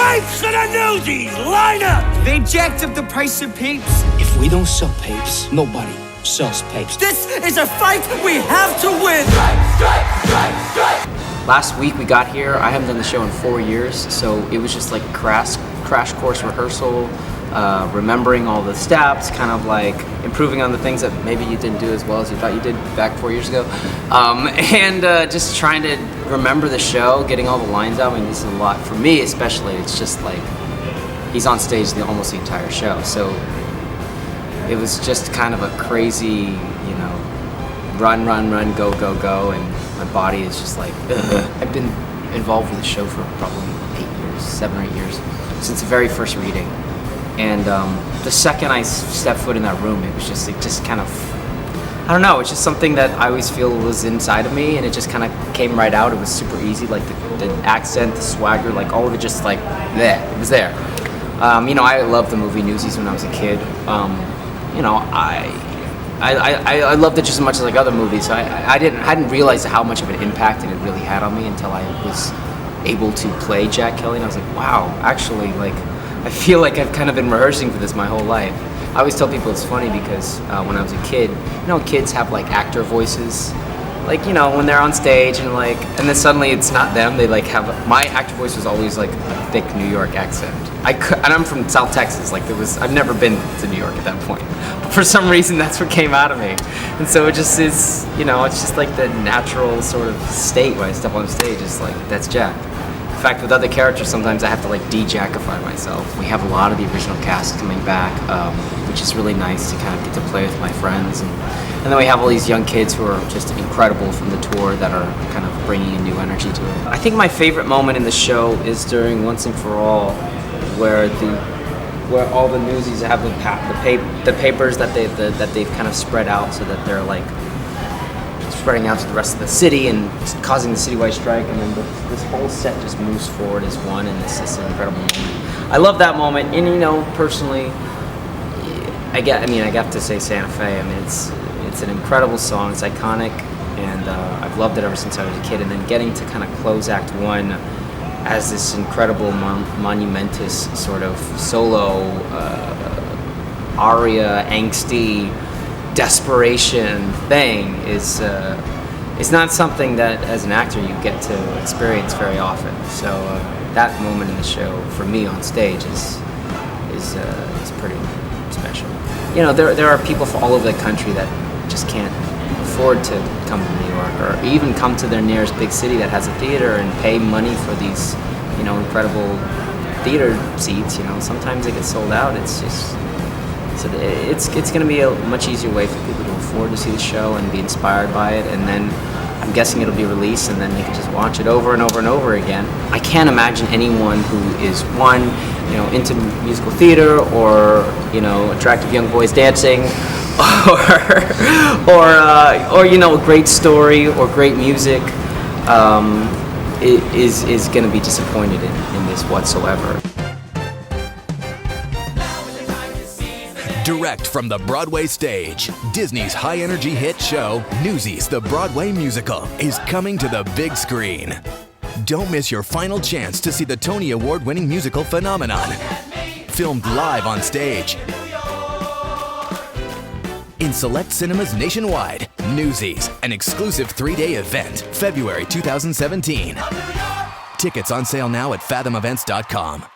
Papes and the Newsies, line up! They jacked up the price of papes. If we don't sell papes, nobody sells papes. This is a fight we have to win. Last week we got here. I haven't done the show in 4 years, so it was just like crash course rehearsal, remembering all the steps, kind of like improving on the things that maybe you didn't do as well as you thought you did back 4 years ago, and just trying to remember the show, getting all the lines out. I mean, this is a lot for me, especially. It's just like he's on stage almost the entire show, so it was just kind of a crazy, run, go, and my body is just like, ugh. I've been involved with the show for probably 7 or 8 years, since the very first reading. And the second I stepped foot in that room, it just kind of, I don't know, it's just something that I always feel was inside of me, and it just kind of came right out. It was super easy, like the accent, the swagger, like all of it just like, there, it was there. I loved the movie Newsies when I was a kid. I loved it just as much as like other movies. So I hadn't realized how much of an impact it really had on me until I was able to play Jack Kelly, and I was like, wow, actually, like, I feel like I've kind of been rehearsing for this my whole life. I always tell people it's funny because when I was a kid, kids have like actor voices, like, when they're on stage and then suddenly it's not them. They like have, my actor voice was always like a thick New York accent. And I'm from South Texas. Like I've never been to New York at that point. But for some reason, that's what came out of me. And so it just is, it's just like the natural sort of state when I step on stage. It's like, that's Jack. In fact, with other characters, sometimes I have to like de-Jackify myself. We have a lot of the original cast coming back, which is really nice to kind of get to play with my friends. And then we have all these young kids who are just incredible from the tour that are kind of bringing a new energy to it. I think my favorite moment in the show is during Once and For All, where all the Newsies have the papers that they've kind of spread out so that they're like spreading out to the rest of the city and causing the citywide strike, and then this whole set just moves forward as one, and it's just an incredible moment. I love that moment, and personally, I got to say Santa Fe. I mean, it's an incredible song. It's iconic, and I've loved it ever since I was a kid. And then getting to kind of close Act 1 as this incredible monumentous sort of solo aria, angsty desperation thing is not something that as an actor you get to experience very often. So that moment in the show for me on stage is pretty special. There are people from all over the country that just can't afford to come to New York or even come to their nearest big city that has a theater and pay money for these incredible theater seats. Sometimes they get sold out. So it's going to be a much easier way for people to afford to see the show and be inspired by it, and then I'm guessing it'll be released and then they can just watch it over and over and over again. I can't imagine anyone who is into musical theater or attractive young boys dancing or a great story or great music is going to be disappointed in this whatsoever. Direct from the Broadway stage, Disney's high-energy hit show, Newsies, the Broadway musical, is coming to the big screen. Don't miss your final chance to see the Tony Award-winning musical phenomenon, filmed live on stage. In select cinemas nationwide, Newsies, an exclusive 3-day event, February 2017. Tickets on sale now at fathomevents.com.